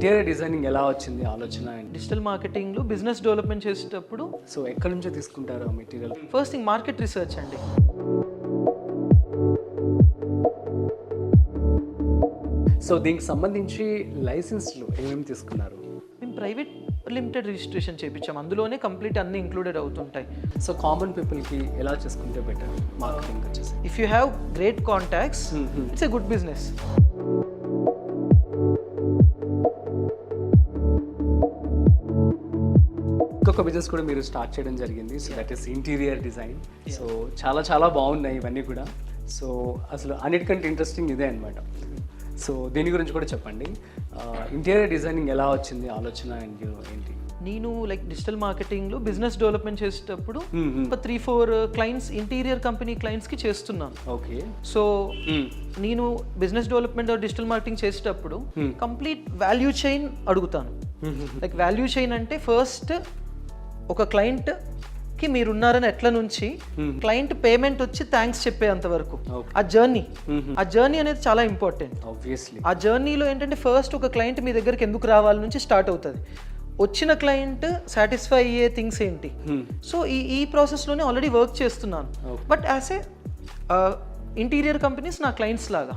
Interior designing ఎలా వచ్చింది ఆలోచన అండి? డిజిటల్ మార్కెటింగ్లో బిజినెస్ డెవలప్మెంట్ చేసేటప్పుడు సో ఎక్కడి నుంచో తీసుకుంటారు ఆ material? First thing market research అండి. సో దీనికి సంబంధించి లైసెన్స్లు ఏమేమి తీసుకున్నారు? మేము ప్రైవేట్ లిమిటెడ్ రిజిస్ట్రేషన్ చేయించాం, అందులోనే కంప్లీట్ అన్ని ఇంక్లూడెడ్ అవుతుంటాయి. సో కామన్ పీపుల్కి ఎలా చేసుకుంటే బెటర్ మార్కెటింగ్ వచ్చేసి? If you have great contacts it's a good business. ఇంకొక బిజినెస్ కూడా మీరు స్టార్ట్ చేయడం జరిగింది, so that is interior design. So చాలా చాలా బాగున్నాయి ఇవన్నీ కూడా. సో అసలు అన్నిటికంటే ఇంట్రెస్టింగ్ ఇదే అనమాట. సో దీని గురించి కూడా చెప్పండి. ఇంటీరియర్ డిజైనింగ్ ఎలా వచ్చింది ఆలోచన అండ్ ఏంటి? నేను లైక్ డిజిటల్ మార్కెటింగ్లో బిజినెస్ డెవలప్మెంట్ చేసేటప్పుడు ఒక 3-4 క్లయింట్స్ ఇంటీరియర్ కంపెనీ క్లయింట్స్కి చేస్తున్నాను. ఓకే. సో నేను బిజినెస్ డెవలప్మెంట్ డిజిటల్ మార్కెటింగ్ చేసేటప్పుడు కంప్లీట్ వాల్యూ చైన్ అడుగుతాను. లైక్ వాల్యూ చైన్ అంటే ఫస్ట్ ఒక క్లయింట్కి మీరున్నారని ఎట్లా నుంచి క్లయింట్ పేమెంట్ వచ్చి థ్యాంక్స్ చెప్పేంత వరకు ఆ జర్నీ అనేది చాలా ఇంపార్టెంట్. ఆబ్వియస్లీ ఆ జర్నీలో ఏంటంటే ఫస్ట్ ఒక క్లయింట్ మీ దగ్గరికి ఎందుకు రావాలి నుంచి స్టార్ట్ అవుతుంది. వచ్చిన క్లయింట్ సాటిస్ఫై అయ్యే థింగ్స్ ఏంటి. సో ఈ ప్రాసెస్లోనే ఆల్రెడీ వర్క్ చేస్తున్నాను. But as a interior companies నా క్లయింట్స్ లాగా,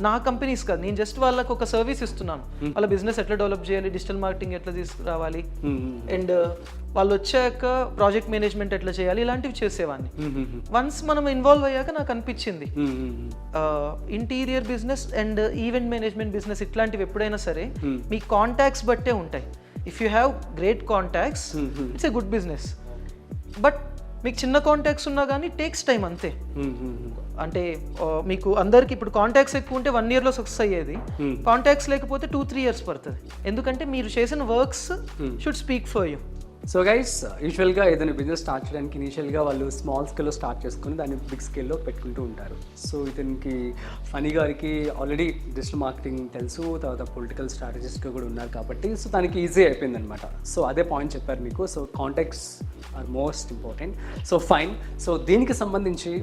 నా కంపెనీస్ కాదు. నేను జస్ట్ వాళ్ళకి ఒక సర్వీస్ ఇస్తున్నాను. వాళ్ళ బిజినెస్ ఎట్లా డెవలప్ చేయాలి, డిజిటల్ మార్కెటింగ్ ఎట్లా తీసుకురావాలి, అండ్ వాళ్ళు వచ్చాక ప్రాజెక్ట్ మేనేజ్మెంట్ ఎట్లా చేయాలి, ఇలాంటివి చేసేవాడిని. వన్స్ మనం ఇన్వాల్వ్ అయ్యాక నాకు అనిపించింది interior business and event management business ఇట్లాంటివి ఎప్పుడైనా సరే మీ కాంటాక్ట్స్ బట్టే ఉంటాయి. If you have great contacts it's a good business. But మీకు చిన్న కాంటాక్ట్స్ ఉన్నా కానీ టేక్స్ టైం అంతే. అంటే మీకు అందరికి ఇప్పుడు కాంటాక్ట్స్ ఎక్కువ ఉంటే 1 yearలో సక్సెస్ అయ్యేది, కాంటాక్ట్స్ లేకపోతే 2-3 years పడుతుంది. ఎందుకంటే మీరు చేసిన works should speak for you. So guys, యూజువల్గా ఏదైనా బిజినెస్ స్టార్ట్ చేయడానికి ఇనీషియల్గా వాళ్ళు స్మాల్ స్కేల్లో స్టార్ట్ చేసుకుని దాన్ని బిగ్ స్కేల్లో పెట్టుకుంటూ ఉంటారు. సో ఇతనికి ఫనీ గారికి ఆల్రెడీ డిజిటల్ మార్కెటింగ్ తెలుసు, తర్వాత పొలిటికల్ స్ట్రాటజిస్ట్గా కూడా ఉన్నారు కాబట్టి సో దానికి ఈజీ అయిపోయింది అనమాట. సో అదే పాయింట్ చెప్పారు మీకు. So contacts are most important. So fine. So దీనికి సంబంధించి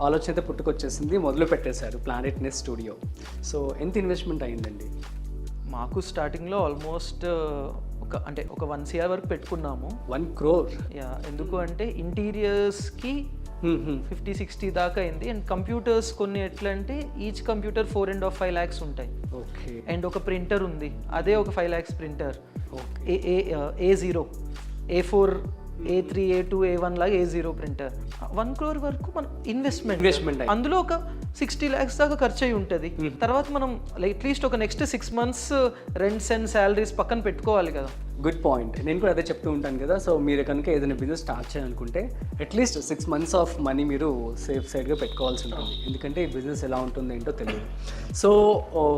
ఆలోచన అయితే పుట్టుకొచ్చేసింది, మొదలు పెట్టేశారు ప్లానెట్ నెస్ స్టూడియో. సో ఎంత ఇన్వెస్ట్మెంట్ అయ్యిందండి? మాకు స్టార్టింగ్లో ఆల్మోస్ట్ ఒక 1 crore వరకు పెట్టుకున్నాము. 1 crore? యా. ఎందుకు అంటే ఇంటీరియర్స్కి 50-60 దాకా అయింది. అండ్ కంప్యూటర్స్ కొన్ని ఎట్లా అంటే ఈచ్ కంప్యూటర్ 4.5 lakhs ఉంటాయి. ఓకే. అండ్ ఒక ప్రింటర్ ఉంది, అదే ఒక 5 lakhs printer. A0, A4, A3, A2, A1 లాగా A0 ప్రింటర్. 1 crore వరకు మన ఇన్వెస్ట్మెంట్. అందులో ఒక 60 lakhs దాకా ఖర్చు అయి ఉంటుంది. తర్వాత మనం అట్లీస్ట్ ఒక next 6 months rents and salaries పక్కన పెట్టుకోవాలి కదా. Good point. నేను కూడా అదే చెప్తూ ఉంటాను కదా. సో మీరు కనుక ఏదైనా బిజినెస్ స్టార్ట్ చేయాలనుకుంటే అట్లీస్ట్ 6 months ఆఫ్ మనీ మీరు సేఫ్ సైడ్గా పెట్టుకోవాల్సి ఉంటుంది. ఎందుకంటే ఈ బిజినెస్ ఎలా ఉంటుందో ఏంటో తెలియదు. So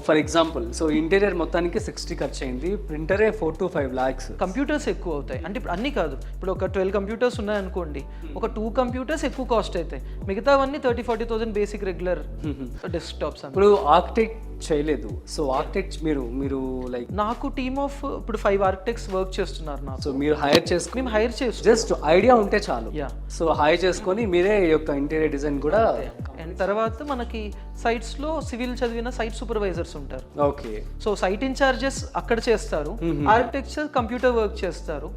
for example, so interior మొత్తానికి 60 ఖర్చు అయింది, ప్రింటరే 4-5 lakhs. కంప్యూటర్స్ ఎక్కువ అవుతాయి. అంటే ఇప్పుడు అన్నీ కాదు, ఇప్పుడు ఒక 12 computers ఉన్నాయనుకోండి, ఒక 2 computers ఎక్కువ కాస్ట్ అవుతాయి, మిగతావన్నీ 30,000-40,000 బేసిక్ రెగ్యులర్ డెస్క్టాప్స్. ఇప్పుడు ఆర్కిటెక్ట్ చేయలేదు. సో ఆర్కిటెక్ట్ మీరు లైక్ నాకు టీమ్ ఆఫ్ ఇప్పుడు 5 architects వర్క్ చేస్తున్నారు నాకు. సో మీరు హైర్ చేసుకుని, మేము హైర్ చేసి జస్ట్ ఐడియా ఉంటే చాలు. యా. సో హైర్ చేసుకొని మీరే ఈ యొక్క ఇంటీరియర్ డిజైన్ కూడా. అండ్ తర్వాత మనకి సైట్స్లో సివిల్ చదివిన సైట్ సూపర్వైజర్స్ ఉంటారు. ఓకే. సో సైట్ ఇన్ఛార్జెస్ అక్కడ చేస్తారు, ఆర్కిటెక్చర్ కంప్యూటర్ వర్క్ చేస్తారు.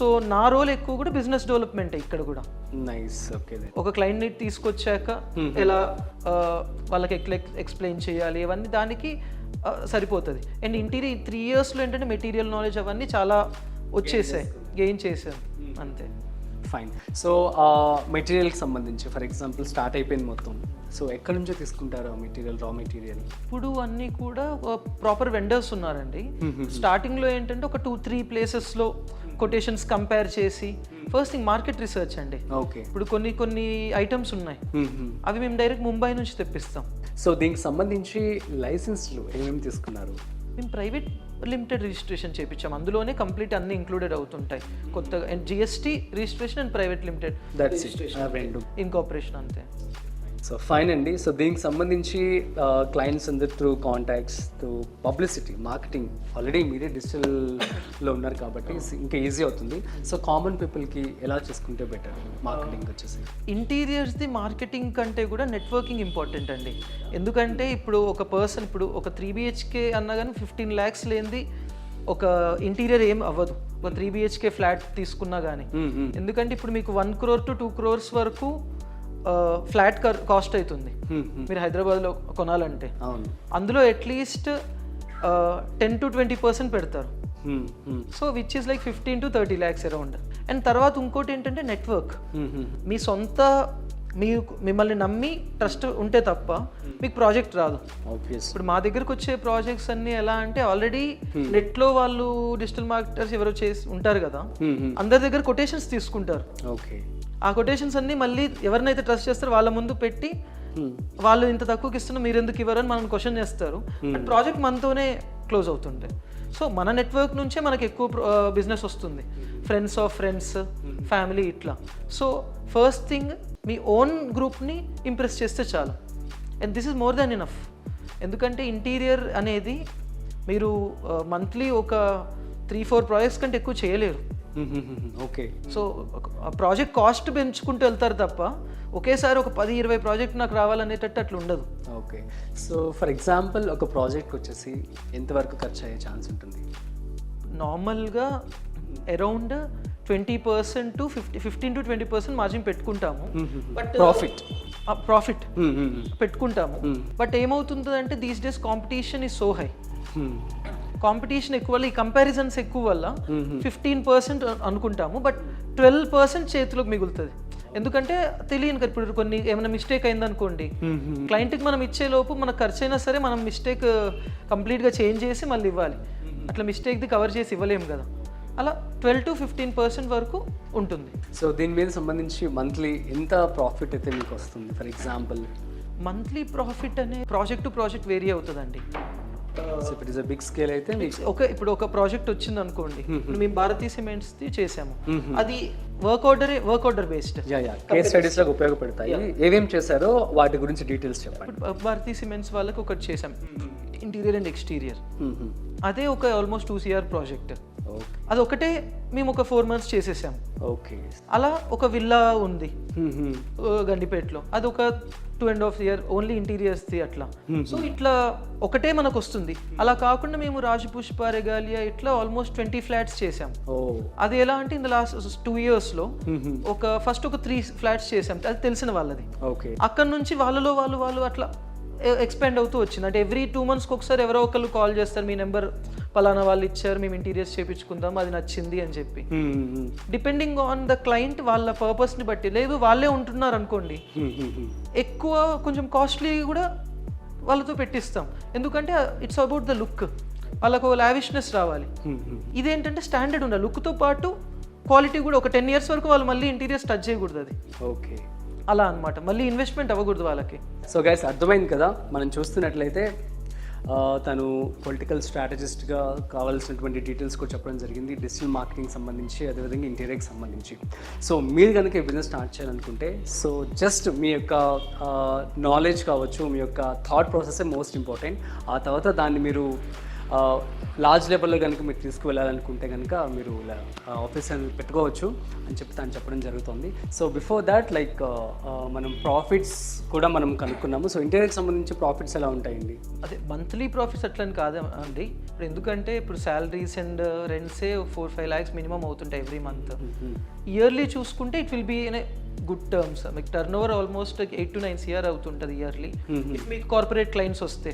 సో నా రోల్ ఎక్కువ కూడా బిజినెస్ డెవలప్మెంట్ ఇక్కడ కూడా. నైస్. ఓకే. ఒక క్లయింట్ ని తీసుకొచ్చాక ఎలా వాళ్ళకి ఎక్స్ప్లెయిన్ చేయాలి అవన్నీ దానికి సరిపోతుంది. అండ్ ఇంటీరియర్ 3 yearsలో ఏంటంటే మెటీరియల్ నాలెడ్జ్ అవన్నీ చాలా వచ్చేసాయి, గెయిన్ చేశాను అంతే. ఫైన్. సో మెటీరియల్కి సంబంధించి ఫర్ ఎగ్జాంపుల్ స్టార్ట్ అయిపోయింది మొత్తం. సో ఎక్కడి నుంచో తీసుకుంటారు మెటీరియల్, రా మెటీరియల్? ఇప్పుడు అన్నీ కూడా ప్రాపర్ వెండర్స్ ఉన్నారండి. స్టార్టింగ్లో ఏంటంటే ఒక 2-3 ప్లేసెస్లో కొటేషన్స్ కంపేర్ చేసి ఫస్ట్ థింగ్ మార్కెట్ రీసెర్చ్ అండి. ఓకే. ఇప్పుడు కొన్ని ఐటమ్స్ ఉన్నాయి, అవి మేము డైరెక్ట్ ముంబై నుంచి తెప్పిస్తాం. సో దీనికి సంబంధించి లైసెన్స్లు ఏమేమి తీసుకున్నారు? మేము ప్రైవేట్ లిమిటెడ్ రిజిస్ట్రేషన్ చేయించాం, అందులోనే కంప్లీట్ అన్ని ఇంక్లూడెడ్ అవుతుంటాయి. కొత్తగా GST registration and private limited incorporation అంతే. సో ఫైన్ అండి. సో దీనికి సంబంధించి క్లయింట్స్ అందరు through contacts, through publicity, marketing already మీరే డిజిటల్లో ఉన్నారు కాబట్టి ఇంకా ఈజీ అవుతుంది. సో కామన్ పీపుల్కి ఎలా చేసుకుంటే బెటర్ మార్కెటింగ్ వచ్చేసి? ఇంటీరియర్స్ది మార్కెటింగ్ కంటే కూడా నెట్వర్కింగ్ ఇంపార్టెంట్ అండి. ఎందుకంటే ఇప్పుడు ఒక పర్సన్ ఇప్పుడు ఒక 3 BHK అన్నా కానీ 15 lakhs లేనిది ఒక ఇంటీరియర్ ఏం అవ్వదు. ఒక 3 BHK ఫ్లాట్ తీసుకున్నా కానీ, ఎందుకంటే ఇప్పుడు మీకు 1 crore to 2 crores వరకు ఫ్లాట్ కాస్ట్ అవుతుంది మీరు హైదరాబాద్లో కొనాలంటే. అందులో అట్లీస్ట్ 10 to 20% పెడతారు. So which is like 15 to 30 lakhs around. And తర్వాత ఇంకోటి ఏంటంటే నెట్వర్క్. మీ సొంత మిమ్మల్ని నమ్మి ట్రస్ట్ ఉంటే తప్ప మీకు ప్రాజెక్ట్ రాదు. ఇప్పుడు మా దగ్గరకు వచ్చే ప్రాజెక్ట్స్ అన్ని ఎలా అంటే ఆల్రెడీ నెట్లో వాళ్ళు డిజిటల్ మార్కెటర్స్ ఎవరో చేసి ఉంటారు కదా, అందరి దగ్గర కొటేషన్స్ తీసుకుంటారు. ఆ కొటేషన్స్ అన్ని మళ్ళీ ఎవరినైతే ట్రస్ట్ చేస్తారో వాళ్ళ ముందు పెట్టి వాళ్ళు ఇంత తక్కువకి ఇస్తున్నా మీరు ఎందుకు ఇవ్వరు అని మనం క్వశ్చన్ చేస్తారు. అండ్ ప్రాజెక్ట్ మనతోనే క్లోజ్ అవుతుంటాయి. సో మన నెట్వర్క్ నుంచే మనకి ఎక్కువ బిజినెస్ వస్తుంది, ఫ్రెండ్స్ ఆఫ్ ఫ్రెండ్స్, ఫ్యామిలీ ఇట్లా. సో ఫస్ట్ థింగ్ మీ ఓన్ గ్రూప్ని ఇంప్రెస్ చేస్తే చాలు. And this is more than enough. ఎందుకంటే ఇంటీరియర్ అనేది మీరు మంత్లీ ఒక 3-4 ప్రాజెక్ట్స్ కంటే ఎక్కువ చేయలేరు. సో ప్రాజెక్ట్ కాస్ట్ పెంచుకుంటూ వెళ్తారు తప్ప ఒకేసారి ఒక 10-20 ప్రాజెక్ట్ నాకు రావాలనేటట్టు అట్లా ఉండదు. ఓకే. సో ఫర్ ఎగ్జాంపుల్ ఒక ప్రాజెక్ట్ వచ్చేసి ఎంతవరకు ఖర్చు అయ్యే ఛాన్స్ ఉంటుంది? నార్మల్గా అరౌండ్ 20% to 15 to 20% మార్జిన్ పెట్టుకుంటాము. బట్ ప్రాఫిట్ పెట్టుకుంటాము. బట్ ఏమవుతుందంటే these days competition is so high. Competition ఎక్కువ వల్ల, ఈ కంపారిజన్స్ ఎక్కువ వల్ల 15% అనుకుంటాము, బట్ 12% చేతిలోకి మిగులుతుంది. ఎందుకంటే తెలియను కదా, ఇప్పుడు కొన్ని ఏమైనా మిస్టేక్ అయిందనుకోండి, క్లయింట్కి మనం ఇచ్చే లోపు మనకు ఖర్చు అయినా సరే మనం మిస్టేక్ కంప్లీట్గా చేంజ్ చేసి మళ్ళీ ఇవ్వాలి. అట్లా మిస్టేక్ది కవర్ చేసి ఇవ్వలేము కదా. అలా 12 to 15% వరకు ఉంటుంది. సో దీని మీద సంబంధించి మంత్లీ ఎంత ప్రాఫిట్ అయితే మీకు వస్తుంది? ఫర్ ఎగ్జాంపుల్ మంత్లీ ప్రాఫిట్ అనే ప్రాజెక్ట్ టు ప్రాజెక్ట్ వేరీ అవుతుందండి. It is a big scale అయితే ఇప్పుడు ఒక ప్రాజెక్ట్ వచ్చింది అనుకోండి, మేము భారతీ సిమెంట్స్ చేసాము, అది work order based case studies లాగా ఉపయోగపడతాయి. ఏమేం చేశారో వాటి గురించి డీటెయిల్స్ చెప్పండి. భారతీ సిమెంట్స్ వాళ్ళకి ఒకటి చేసాం, ఇంటీరియర్ అండ్ ఎక్స్టీరియర్. అదే ఒక ఆల్మోస్ట్ 2 CR ప్రాజెక్ట్. అది ఒకటే మేము ఒక 4 months చేసేసాం. ఓకే. అలా ఒక విల్లా ఉంది గండిపేటలో, అది ఒక 2.5 year ఓన్లీ ఇంటీరియర్స్ది అట్లా. సో ఇట్లా ఒకటే మనకు వస్తుంది. అలా కాకుండా మేము రాజపుష్ప, రెగాలియా ఇట్లా ఆల్మోస్ట్ 20 flats చేసాం. అది ఎలా అంటే ఇన్ ద లాస్ట్ 2 yearsలో ఫస్ట్ ఒక 3 flats చేసాం, అది తెలిసిన వాళ్ళది. అక్కడ నుంచి వాళ్ళు అట్లా ఎక్స్పెండ్ అవుతూ వచ్చింది. అంటే ఎవ్రీ 2 monthsకి ఒకసారి ఎవరో ఒకళ్ళు కాల్ చేస్తారు, మీ నెంబర్ పలానా వాళ్ళు ఇచ్చారు, మేము ఇంటీరియర్స్ చేయించుకుందాం, అది నచ్చింది అని చెప్పి. డిపెండింగ్ ఆన్ ద క్లయింట్ వాళ్ళ పర్పస్ని బట్టి. లేదు వాళ్ళే ఉంటున్నారు అనుకోండి, ఎక్కువ కొంచెం కాస్ట్లీ కూడా వాళ్ళతో పెట్టిస్తాం. ఎందుకంటే ఇట్స్ అబౌట్ ద లుక్, వాళ్ళకు లావిష్నెస్ రావాలి. ఇదేంటంటే స్టాండర్డ్ ఉండాలి, లుక్తో పాటు క్వాలిటీ కూడా. ఒక 10 years వరకు వాళ్ళు మళ్ళీ ఇంటీరియర్స్ టచ్ చేయకూడదు. అది ఓకే అలా అనమాట, మళ్ళీ ఇన్వెస్ట్మెంట్ అవ్వకూడదు వాళ్ళకి. సో గైస్ అర్థమైంది కదా, మనం చూస్తున్నట్లయితే తను పొలిటికల్ స్ట్రాటజిస్ట్గా కావాల్సినటువంటి డీటెయిల్స్ కూడా చెప్పడం జరిగింది, డిజిటల్ మార్కెటింగ్ సంబంధించి, అదేవిధంగా ఇంటీరియర్కి సంబంధించి. సో మీరు కనుక ఈ బిజినెస్ స్టార్ట్ చేయాలనుకుంటే, సో జస్ట్ మీ యొక్క నాలెడ్జ్ కావచ్చు, మీ యొక్క థాట్ ప్రాసెసే మోస్ట్ ఇంపార్టెంట్. ఆ తర్వాత దాన్ని మీరు లార్జ్ లెవెల్లో కనుక మీరు తీసుకువెళ్ళాలనుకుంటే కనుక మీరు ఆఫీస్ అని పెట్టుకోవచ్చు అని చెప్పి తను చెప్పడం జరుగుతుంది. సో బిఫోర్ దాట్ లైక్ మనం ప్రాఫిట్స్ కూడా మనం కనుక్కున్నాము. సో ఇంటీరియర్కి సంబంధించి ప్రాఫిట్స్ ఎలా ఉంటాయండి? అదే మంత్లీ ప్రాఫిట్స్ అట్లని కాదు అండి. ఇప్పుడు ఎందుకంటే ఇప్పుడు శాలరీస్ అండ్ రెంట్సే 4-5 lakhs మినిమం అవుతుంటాయి ఎవ్రీ మంత్. ఇయర్లీ చూసుకుంటే it will be in good terms. మీకు turnover almost 8 to 9 CR అవుతుంటుంది ఇయర్లీ. ఇఫ్ మీకు కార్పొరేట్ క్లయింట్స్ వస్తే,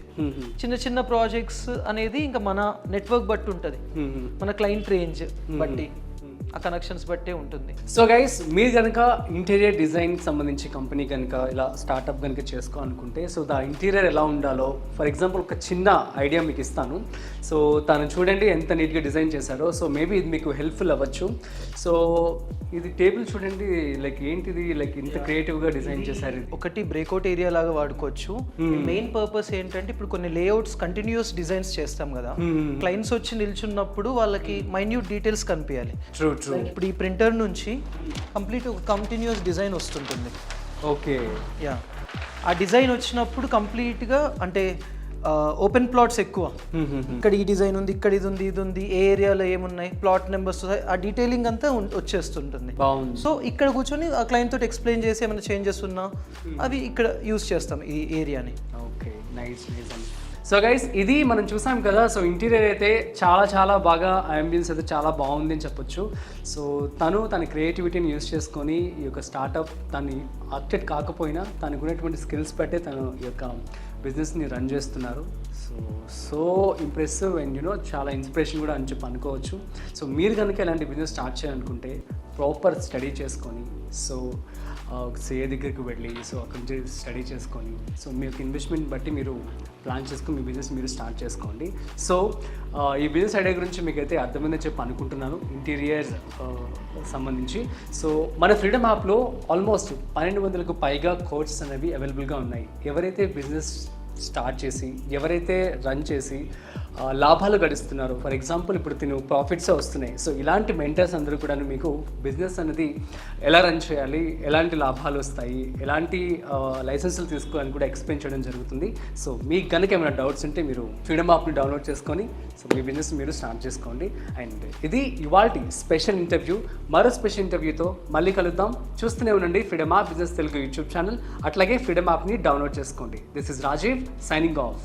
చిన్న ప్రాజెక్ట్స్ అనేది ఇంకా మన నెట్వర్క్ బట్టి ఉంటుంది, మన క్లయింట్ రేంజ్ బట్టి, ఆ కనెక్షన్స్ బట్టే ఉంటుంది. సో గైస్ మీరు కనుక ఇంటీరియర్ డిజైన్కి సంబంధించి కంపెనీ కనుక ఇలా స్టార్ట్అప్ కనుక చేసుకోవాలనుకుంటే, సో దా ఇంటీరియర్ ఎలా ఉండాలో ఫర్ ఎగ్జాంపుల్ ఒక చిన్న ఐడియా మీకు ఇస్తాను. సో తను చూడండి ఎంత నీట్గా డిజైన్ చేశారో. సో మేబీ ఇది మీకు హెల్ప్ఫుల్ అవ్వచ్చు. సో ఇది టేబుల్ చూడండి, లైక్ ఏంటిది, లైక్ ఇంత క్రియేటివ్గా డిజైన్ చేశారు. ఒకటి బ్రేక్అవుట్ ఏరియా లాగా వాడుకోవచ్చు. మెయిన్ పర్పస్ ఏంటంటే ఇప్పుడు కొన్ని లేఅవుట్స్ కంటిన్యూస్ డిజైన్స్ చేస్తాం కదా, క్లయింట్స్ వచ్చి నిల్చున్నప్పుడు వాళ్ళకి మైన్యూట్ డీటెయిల్స్ కనిపించాలి. ఇప్పుడు ఈ ప్రింటర్ నుంచి కంప్లీట్ ఒక కంటిన్యూస్ డిజైన్ వస్తుంటుంది. ఓకే యా, ఆ డిజైన్ వచ్చినప్పుడు కంప్లీట్గా అంటే ఓపెన్ ప్లాట్స్ ఎక్కువ, ఇక్కడ ఈ డిజైన్ ఉంది, ఇక్కడ ఇది ఉంది, ఇది ఉంది, ఏ ఏరియాలో ఏమున్నాయి, ప్లాట్ నెంబర్స్, ఆ డీటెయిలింగ్ అంతా వచ్చేస్తుంటుంది. సో ఇక్కడ కూర్చొని ఆ క్లయింట్ తోటి ఎక్స్ప్లెయిన్ చేసి ఏమైనా చేంజెస్ ఉన్నా అవి ఇక్కడ యూస్ చేస్తాం ఈ ఏరియాని. ఓకే, నైస్ నైస్ అండి. సో గైస్ ఇది మనం చూసాం కదా. సో ఇంటీరియర్ అయితే చాలా బాగా, అంబియన్స్ అయితే చాలా బాగుంది అని చెప్పొచ్చు. సో తన క్రియేటివిటీని యూస్ చేసుకొని ఈ యొక్క స్టార్టప్ తను ఆర్కిటెక్ట్ కాకపోయినా తనకు ఉన్నటువంటి స్కిల్స్ బట్టే తను ఈ యొక్క బిజినెస్ని రన్ చేస్తున్నారు. సో ఇంప్రెసివ్ అండ్ చాలా ఇన్స్పిరేషన్ కూడా అని చెప్పి అనుకోవచ్చు. సో మీరు కనుక ఇలాంటి బిజినెస్ స్టార్ట్ చేయాలనుకుంటే ప్రాపర్ స్టడీ చేసుకొని, సో సిఏ దగ్గరికి వెళ్ళి, సో అక్కడి నుంచి స్టడీ చేసుకొని, సో మీ యొక్క ఇన్వెస్ట్మెంట్ బట్టి మీరు ప్లాన్ చేసుకొని మీ బిజినెస్ మీరు స్టార్ట్ చేసుకోండి. సో ఈ బిజినెస్ ఐడియా గురించి మీకైతే అర్థమైందని చెప్పి అనుకుంటున్నాను, ఇంటీరియర్ సంబంధించి. సో మన ఫ్రీడమ్ యాప్లో ఆల్మోస్ట్ 1200కు పైగా కోర్సెస్ అనేవి అవైలబుల్గా ఉన్నాయి. ఎవరైతే బిజినెస్ స్టార్ట్ చేసి, ఎవరైతే రన్ చేసి లాభాలు గడిస్తున్నారు, ఫర్ ఎగ్జాంపుల్ ఇప్పుడు ప్రాఫిట్సే వస్తున్నాయి. సో ఇలాంటి మెంటర్స్ అందరూ కూడా మీకు బిజినెస్ అనేది ఎలా రన్ చేయాలి, ఎలాంటి లాభాలు వస్తాయి, ఎలాంటి లైసెన్సులు తీసుకోవాలని కూడా ఎక్స్ప్లెయిన్ చేయడం జరుగుతుంది. సో మీకు కనుక ఏమైనా డౌట్స్ ఉంటే మీరు ఫ్రీడమ్ యాప్ని డౌన్లోడ్ చేసుకొని సో మీ బిజినెస్ మీరు స్టార్ట్ చేసుకోండి. అండ్ ఇది ఇవాల్టి స్పెషల్ ఇంటర్వ్యూ. మరో స్పెషల్ ఇంటర్వ్యూతో మళ్ళీ కలుద్దాం. చూస్తూనే ఉండండి Freedom app business Telugu YouTube channel. అట్లాగే ఫ్రీడమ్ యాప్ని డౌన్లోడ్ చేసుకోండి. This is Rajeev signing of.